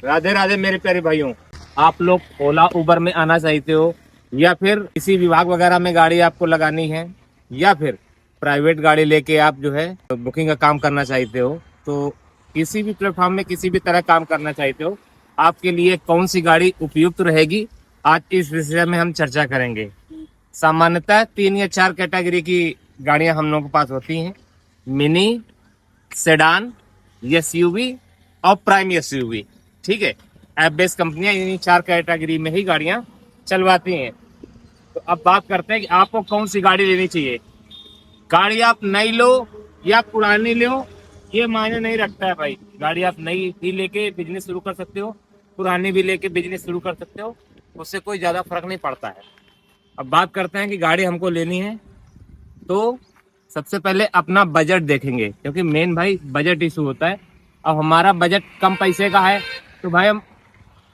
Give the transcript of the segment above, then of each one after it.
राधे राधे मेरे प्यारे भाइयों। आप लोग ओला उबर में आना चाहते हो या फिर किसी विभाग वगैरह में गाड़ी आपको लगानी है या फिर प्राइवेट गाड़ी लेके आप जो है बुकिंग का काम करना चाहते हो, तो किसी भी प्लेटफॉर्म में किसी भी तरह काम करना चाहते हो, आपके लिए कौन सी गाड़ी उपयुक्त रहेगी, आज इस विषय में हम चर्चा करेंगे। सामान्यतः 3 या 4 कैटेगरी की गाड़ियां हम लोगों के पास होती हैं। मिनी, सेडान, एसयूवी और प्राइम एसयूवी। ठीक है, ऐप बेस्ड कंपनियां इन्हीं 4 कैटेगरी में ही गाड़ियां चलवाती हैं। तो अब बात करते हैं कि आपको कौन सी गाड़ी लेनी चाहिए। गाड़ी आप नई लो या पुरानी लो, ये मायने नहीं रखता है भाई। गाड़ी आप नई भी लेके बिजनेस शुरू कर सकते हो, पुरानी भी लेके बिजनेस शुरू कर सकते हो, उससे कोई ज्यादा फर्क नहीं पड़ता है। अब बात करते हैं कि गाड़ी हमको लेनी है, तो सबसे पहले अपना बजट देखेंगे, क्योंकि मेन भाई बजट इशू होता है। अब हमारा बजट कम पैसे का है, तो भाई हम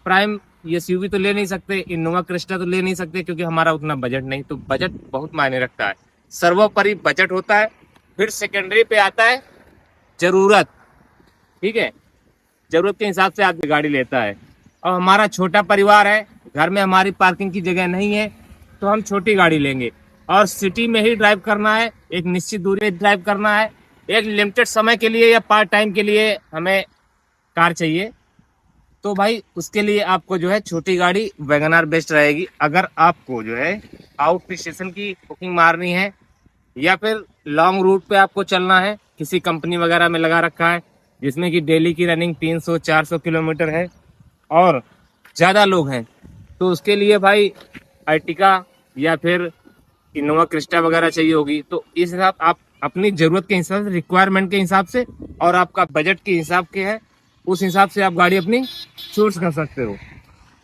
प्राइम एसयूवी तो ले नहीं सकते, इनोवा क्रिस्टा तो ले नहीं सकते, क्योंकि हमारा उतना बजट नहीं। तो बजट बहुत मायने रखता है, सर्वोपरि बजट होता है। फिर सेकेंडरी पे आता है जरूरत। ठीक है, जरूरत के हिसाब से आदमी गाड़ी लेता है। और हमारा छोटा परिवार है, घर में हमारी पार्किंग की जगह नहीं है, तो हम छोटी गाड़ी लेंगे। और सिटी में ही ड्राइव करना है, एक निश्चित दूरी ड्राइव करना है, एक लिमिटेड समय के लिए या पार्ट टाइम के लिए हमें कार चाहिए, तो भाई उसके लिए आपको जो है छोटी गाड़ी वैगन आर बेस्ट रहेगी। अगर आपको जो है आउट स्टेशन की बुकिंग मारनी है या फिर लॉन्ग रूट पे आपको चलना है, किसी कंपनी वगैरह में लगा रखा है जिसमें कि डेली की रनिंग 300-400 किलोमीटर है और ज़्यादा लोग हैं, तो उसके लिए भाई अर्टिका या फिर इनोवा क्रिस्टा वगैरह चाहिए होगी। तो इस हिसाब आप अपनी ज़रूरत के हिसाब से, रिक्वायरमेंट के हिसाब से और आपका बजट के हिसाब के है, उस हिसाब से आप गाड़ी अपनी चूज कर सकते हो।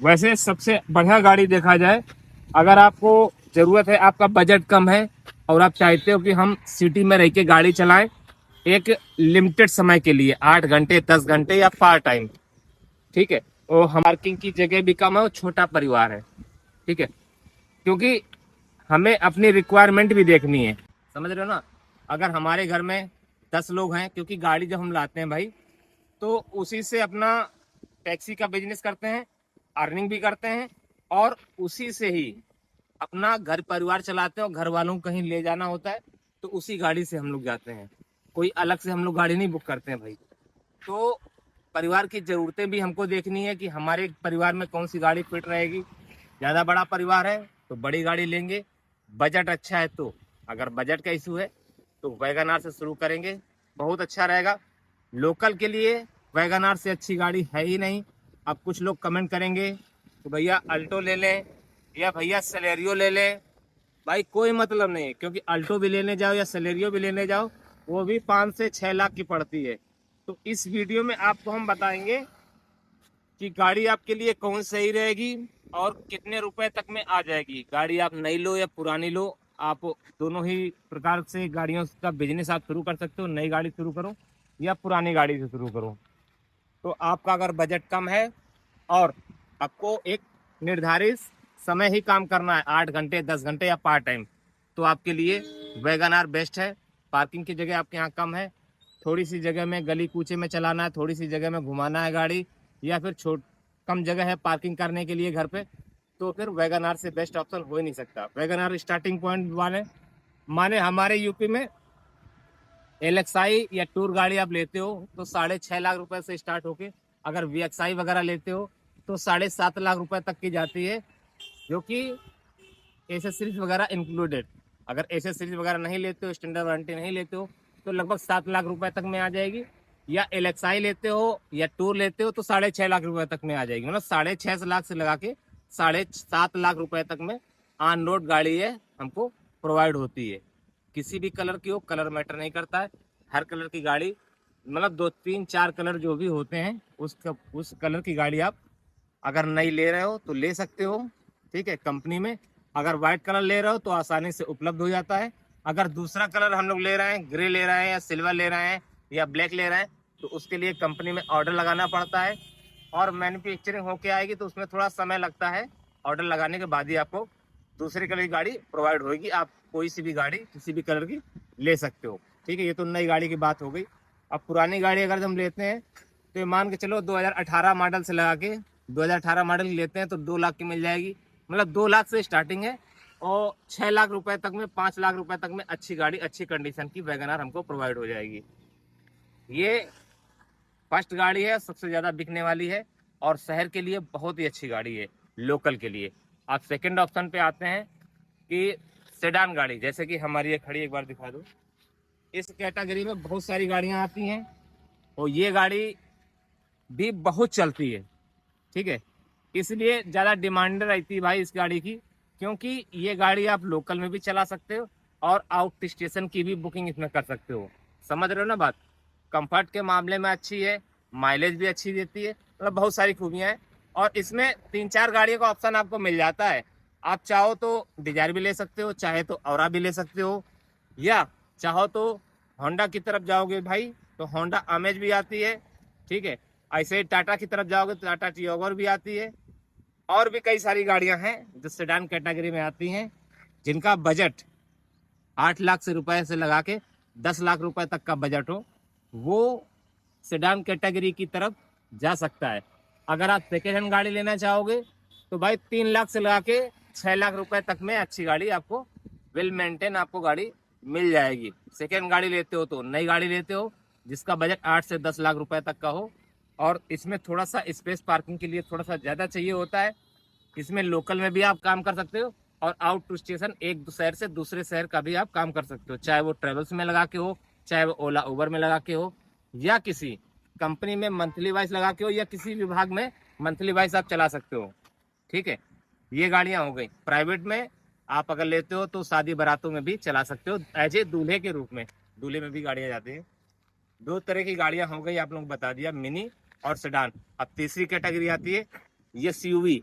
वैसे सबसे बढ़िया गाड़ी देखा जाए, अगर आपको ज़रूरत है, आपका बजट कम है और आप चाहते हो कि हम सिटी में रह के गाड़ी चलाएं एक लिमिटेड समय के लिए, 8 घंटे 10 घंटे या पार्ट टाइम, ठीक है, और हम पार्किंग की जगह भी कम है और छोटा परिवार है, ठीक है, क्योंकि हमें अपनी रिक्वायरमेंट भी देखनी है, समझ रहे हो ना। अगर हमारे घर में 10 लोग हैं, क्योंकि गाड़ी जब हम लाते हैं भाई, तो उसी से अपना टैक्सी का बिजनेस करते हैं, अर्निंग भी करते हैं और उसी से ही अपना घर परिवार चलाते हैं। और घर वालों को कहीं ले जाना होता है तो उसी गाड़ी से हम लोग जाते हैं, कोई अलग से हम लोग गाड़ी नहीं बुक करते हैं भाई। तो परिवार की ज़रूरतें भी हमको देखनी है कि हमारे परिवार में कौन सी गाड़ी फिट रहेगी। ज़्यादा बड़ा परिवार है तो बड़ी गाड़ी लेंगे, बजट अच्छा है तो, अगर बजट का इशू है तो वैगन आर से शुरू करेंगे, बहुत अच्छा रहेगा। लोकल के लिए वैगन आर से अच्छी गाड़ी है ही नहीं। अब कुछ लोग कमेंट करेंगे तो भैया अल्टो ले लें या भैया सेलेरियो ले लें। भाई कोई मतलब नहीं, क्योंकि अल्टो भी लेने जाओ या सेलेरियो भी लेने जाओ, वो भी 5 से 6 लाख की पड़ती है। तो इस वीडियो में आपको हम बताएंगे कि गाड़ी आपके लिए कौन सही रहेगी और कितने रुपए तक में आ जाएगी। गाड़ी आप नई लो या पुरानी लो, आप दोनों ही प्रकार से गाड़ियों का बिजनेस आप शुरू कर सकते हो। नई गाड़ी शुरू करो या पुरानी गाड़ी से शुरू करो। तो आपका अगर बजट कम है और आपको एक निर्धारित समय ही काम करना है, 8 घंटे 10 घंटे या पार्ट टाइम, तो आपके लिए वैगन आर बेस्ट है। पार्किंग की जगह आपके यहाँ कम है, थोड़ी सी जगह में गली कूचे में चलाना है, थोड़ी सी जगह में घुमाना है गाड़ी, या फिर कम जगह है पार्किंग करने के लिए घर पे, तो फिर वैगन आर से बेस्ट ऑप्शन हो ही नहीं सकता। वैगन आर स्टार्टिंग पॉइंट वाले माने हमारे यूपी में एलएक्सआई या टूर गाड़ी आप लेते हो तो 6.5 लाख रुपए से स्टार्ट होके, अगर वीएक्सआई वगैरह लेते हो तो 7.5 लाख रुपए तक की जाती है, जो कि एसेसरीज वगैरह इंक्लूडेड। अगर एसेसरीज वगैरह नहीं लेते हो, स्टैंडर्ड वारंटी नहीं लेते हो, तो लगभग 7 लाख रुपए तक में आ जाएगी। या एलएक्सआई लेते हो या टूर लेते हो तो 6.5 लाख रुपए तक में आ जाएगी। मतलब 6.5 लाख से लगा के 7.5 लाख रुपए तक में ऑन रोड गाड़ी है हमको प्रोवाइड होती है। किसी भी कलर की हो, कलर मैटर नहीं करता है, हर कलर की गाड़ी, मतलब 2 3 4 कलर जो भी होते हैं उस कलर की गाड़ी आप अगर नई ले रहे हो तो ले सकते हो, ठीक है, कंपनी में। अगर वाइट कलर ले रहे हो तो आसानी से उपलब्ध हो जाता है। अगर दूसरा कलर हम लोग ले रहे हैं, ग्रे ले रहे हैं या सिल्वर ले रहे हैं या ब्लैक ले रहे हैं, तो उसके लिए कंपनी में ऑर्डर लगाना पड़ता है और मैन्युफैक्चरिंग होके आएगी, तो उसमें थोड़ा समय लगता है। ऑर्डर लगाने के बाद ही आपको दूसरे कलर की गाड़ी प्रोवाइड होगी। आप कोई सी भी गाड़ी किसी भी कलर की ले सकते हो, ठीक है। ये तो नई गाड़ी की बात हो गई। अब पुरानी गाड़ी अगर हम लेते हैं तो ये मान के चलो 2018 मॉडल से लगा के 2018 मॉडल लेते हैं तो 2 लाख की मिल जाएगी। मतलब 2 लाख से स्टार्टिंग है और 6 लाख रुपए तक में, 5 लाख रुपए तक में अच्छी गाड़ी, अच्छी कंडीशन की वैगनआर हमको प्रोवाइड हो जाएगी। ये फर्स्ट गाड़ी है, सबसे ज़्यादा बिकने वाली है और शहर के लिए बहुत ही अच्छी गाड़ी है, लोकल के लिए। आप सेकंड ऑप्शन पे आते हैं कि सेडान गाड़ी, जैसे कि हमारी ये खड़ी, एक बार दिखा दो। इस कैटेगरी में बहुत सारी गाड़ियां आती हैं और ये गाड़ी भी बहुत चलती है, ठीक है। इसलिए ज़्यादा डिमांड रहती है भाई इस गाड़ी की, क्योंकि ये गाड़ी आप लोकल में भी चला सकते हो और आउट स्टेशन की भी बुकिंग इसमें कर सकते हो। समझ रहे हो ना बात। कंफर्ट के मामले में अच्छी है, माइलेज भी अच्छी देती है, मतलब बहुत सारी खूबियाँ हैं। और इसमें 3-4 गाड़ियों का ऑप्शन आपको मिल जाता है। आप चाहो तो डिजायर भी ले सकते हो, चाहे तो औरा भी ले सकते हो, या चाहो तो होंडा की तरफ जाओगे भाई तो होंडा अमेज भी आती है, ठीक है। ऐसे ही टाटा की तरफ जाओगे तो टाटा टियागो भी आती है। और भी कई सारी गाड़ियां हैं जो सेडान कैटेगरी में आती हैं, जिनका बजट 8 लाख से रुपए से लगा के 10 लाख रुपए तक का बजट हो, वो सेडान कैटेगरी की तरफ जा सकता है। अगर आप सेकेंड हैंड गाड़ी लेना चाहोगे तो भाई 3 लाख से लगा के 6 लाख रुपए तक में अच्छी गाड़ी आपको, वेल मेंटेन आपको गाड़ी मिल जाएगी। सेकेंड गाड़ी लेते हो तो नई गाड़ी लेते हो जिसका बजट 8 से 10 लाख रुपए तक का हो, और इसमें थोड़ा सा स्पेस पार्किंग के लिए थोड़ा सा ज़्यादा चाहिए होता है। इसमें लोकल में भी आप काम कर सकते हो और आउट टू स्टेशन एक शहर से दूसरे शहर का भी आप काम कर सकते हो, चाहे वो ट्रेवल्स में लगा के हो, चाहे वो ओला उबर में लगा के हो, या किसी कंपनी में मंथली वाइज लगा के हो, या किसी विभाग में मंथली वाइज आप चला सकते हो, ठीक है। ये गाड़ियाँ हो गई। प्राइवेट में आप अगर लेते हो तो शादी बारातों में भी चला सकते हो एज ए दूल्हे के रूप में, दूल्हे में भी गाड़ियाँ जाती हैं। 2 तरह की गाड़ियाँ हो गई, आप लोग बता दिया, मिनी और सेडान। अब तीसरी कैटेगरी आती है एसयूवी।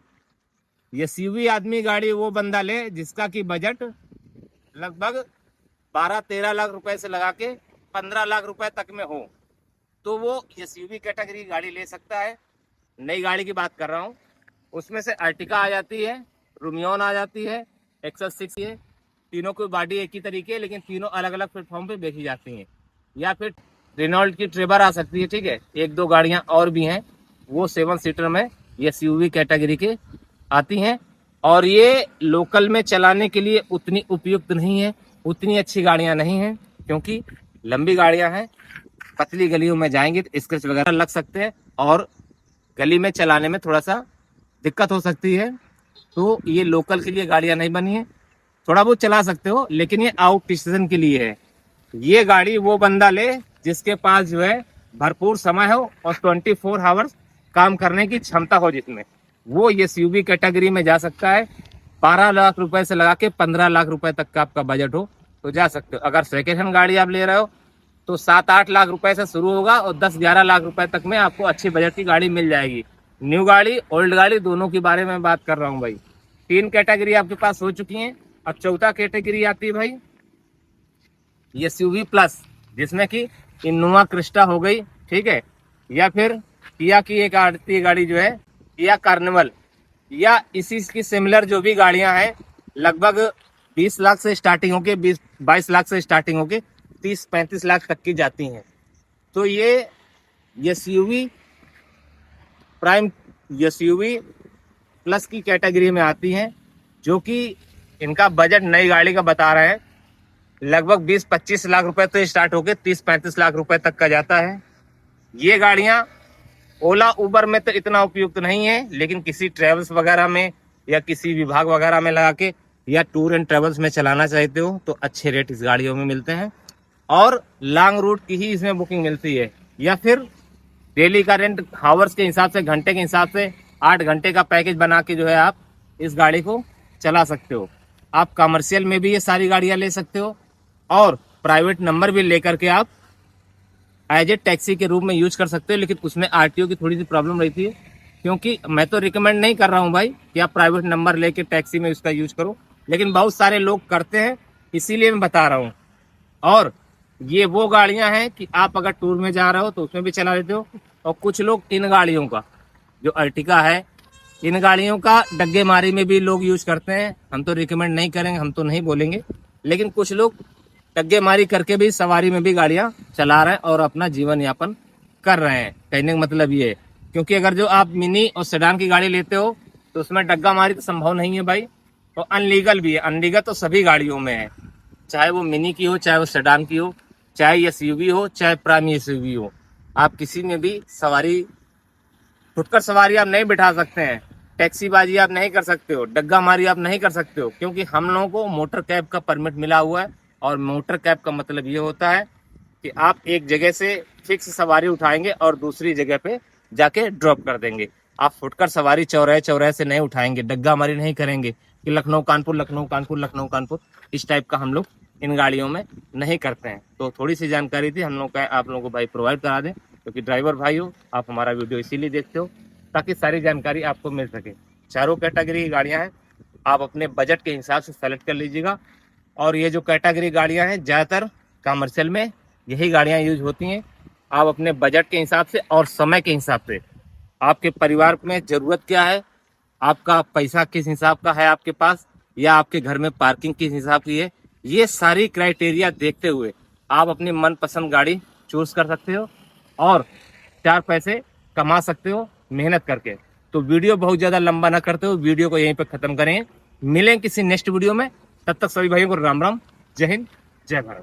एसयूवी आदमी गाड़ी वो बंदा ले जिसका की बजट लगभग 12-13 लाख रुपए से लगा के 15 लाख रुपए तक में हो, तो वो एसयूवी कैटेगरी गाड़ी ले सकता है। नई गाड़ी की बात कर रहा हूँ, उसमें से अर्टिका आ जाती है, रूमियन आ जाती है, एक्सेस 6 है। तीनों की बॉडी एक ही तरीके है, लेकिन तीनों अलग अलग प्लेटफॉर्म पे बेची जाती हैं। या फिर रेनॉल्ट की ट्रेवर आ सकती है, ठीक है। 1-2 गाड़ियां और भी हैं, वो 7 सीटर में एसयूवी कैटेगरी के आती हैं, और ये लोकल में चलाने के लिए उतनी उपयुक्त नहीं है, उतनी अच्छी गाड़ियां नहीं हैं, क्योंकि लंबी गाड़ियां हैं, पतली गलियों में जाएंगे तो स्क्रैच वगैरह लग सकते हैं और गली में चलाने में थोड़ा सा दिक्कत हो सकती है। तो ये लोकल के लिए गाड़ियां नहीं बनी है। थोड़ा बहुत चला सकते हो, लेकिन ये आउट स्टेशन के लिए है। ये गाड़ी वो बंदा ले जिसके पास जो है भरपूर समय हो और 24 आवर्स काम करने की क्षमता हो, जिसमें वो एसयूवी कैटेगरी में जा सकता है। 12 लाख रुपए से लगा के 15 लाख रुपए तक का आपका बजट हो तो जा सकते हो। अगर सेकेंड हैंड गाड़ी आप ले रहे हो तो 7-8 लाख रुपए से शुरू होगा और 10-11 लाख रुपए तक में आपको अच्छी बजट की गाड़ी मिल जाएगी। न्यू गाड़ी, ओल्ड गाड़ी, दोनों के बारे में बात कर रहा हूँ भाई। 3 कैटेगरी आपके पास हो चुकी हैं। अब चौथा कैटेगरी आती है भाई एसयूवी प्लस, जिसमें कि इनोवा क्रिस्टा हो गई, ठीक है, या फिर किया की एक आती है गाड़ी जो है किया कार्निवल, या इसी की सिमिलर जो भी गाड़ियां हैं, लगभग 20 लाख से स्टार्टिंग होके 22 लाख से स्टार्टिंग होके 30-35 लाख तक की जाती हैं। तो ये एसयूवी प्राइम, एसयूवी प्लस की कैटेगरी में आती हैं, जो कि इनका बजट नई गाड़ी का बता रहे हैं लगभग 20-25 लाख रुपए तो स्टार्ट होके 30-35 लाख रुपए तक का जाता है। ये गाड़ियां ओला उबर में तो इतना उपयुक्त नहीं है, लेकिन किसी ट्रेवल्स वगैरह में या किसी विभाग वगैरह में लगा के या टूर एंड ट्रेवल्स में चलाना चाहते हो तो अच्छे रेट इस गाड़ियों में मिलते हैं, और लॉन्ग रूट की ही इसमें बुकिंग मिलती है। या फिर डेली का रेंट हावर्स के हिसाब से, घंटे के हिसाब से 8 घंटे का पैकेज बना के जो है आप इस गाड़ी को चला सकते हो। आप कमर्शियल में भी ये सारी गाड़ियां ले सकते हो और प्राइवेट नंबर भी लेकर के आप एज ए टैक्सी के रूप में यूज कर सकते हो, लेकिन उसमें आरटीओ की थोड़ी सी प्रॉब्लम रहती है, क्योंकि मैं तो रिकमेंड नहीं कर रहा हूं भाई कि आप प्राइवेट नंबर लेके टैक्सी में उसका यूज करो, लेकिन बहुत सारे लोग करते हैं, इसीलिए मैं बता रहा हूं। और ये वो गाड़ियां हैं कि आप अगर टूर में जा रहे हो तो उसमें भी चला लेते हो, और कुछ लोग इन गाड़ियों का, जो अर्टिका है, इन गाड़ियों का डग्गे मारी में भी लोग यूज करते हैं। हम तो रिकमेंड नहीं करेंगे, हम तो नहीं बोलेंगे, लेकिन कुछ लोग डग्गे मारी करके भी सवारी में भी गाड़ियां चला रहे हैं और अपना जीवन यापन कर रहे हैं। कहने का मतलब ये है, क्योंकि अगर जो आप मिनी और सेडान की गाड़ी लेते हो तो उसमें डग्गा मारी तो संभव नहीं है भाई, तो अनलीगल भी है। अनलीगल तो सभी गाड़ियों में है, चाहे वो मिनी की हो, चाहे वो सेडान की हो, चाहे एसयूवी हो, चाहे प्राइम एसयूवी हो। आप किसी में भी सवारी, फुटकर सवारी आप नहीं बिठा सकते हैं, टैक्सीबाजी आप नहीं कर सकते हो, डग्गा मारी आप नहीं कर सकते हो, क्योंकि हम लोगों को मोटर कैब का परमिट मिला हुआ है। और मोटर कैब का मतलब ये होता है कि आप एक जगह से फिक्स सवारी उठाएंगे और दूसरी जगह पे जाके ड्रॉप कर देंगे। आप फुटकर सवारी चौराहे चौराहे से नहीं उठाएंगे, डग्गा मारी नहीं करेंगे कि लखनऊ कानपुर, लखनऊ कानपुर, लखनऊ कानपुर, इस टाइप का हम लोग इन गाड़ियों में नहीं करते हैं। तो थोड़ी सी जानकारी थी हम लोग का, आप लोगों को भाई प्रोवाइड करा दें, क्योंकि ड्राइवर भाई हो, आप हमारा वीडियो इसीलिए देखते हो ताकि सारी जानकारी आपको मिल सके। चारों कैटेगरी की गाड़ियां हैं, आप अपने बजट के हिसाब से सेलेक्ट कर लीजिएगा। और ये जो कैटेगरी गाड़ियां हैं ज़्यादातर कमर्शियल में यही गाड़ियां यूज होती हैं। आप अपने बजट के हिसाब से और समय के हिसाब से, आपके परिवार में ज़रूरत क्या है, आपका पैसा किस हिसाब का है आपके पास, या आपके घर में पार्किंग किस हिसाब की है, ये सारी क्राइटेरिया देखते हुए आप अपनी मनपसंद गाड़ी चूज कर सकते हो और 4 पैसे कमा सकते हो मेहनत करके। तो वीडियो बहुत ज़्यादा लंबा ना करते हो, वीडियो को यहीं पे ख़त्म करें। मिलें किसी नेक्स्ट वीडियो में, तब तक सभी भाइयों को राम राम, जय हिंद, जय भारत।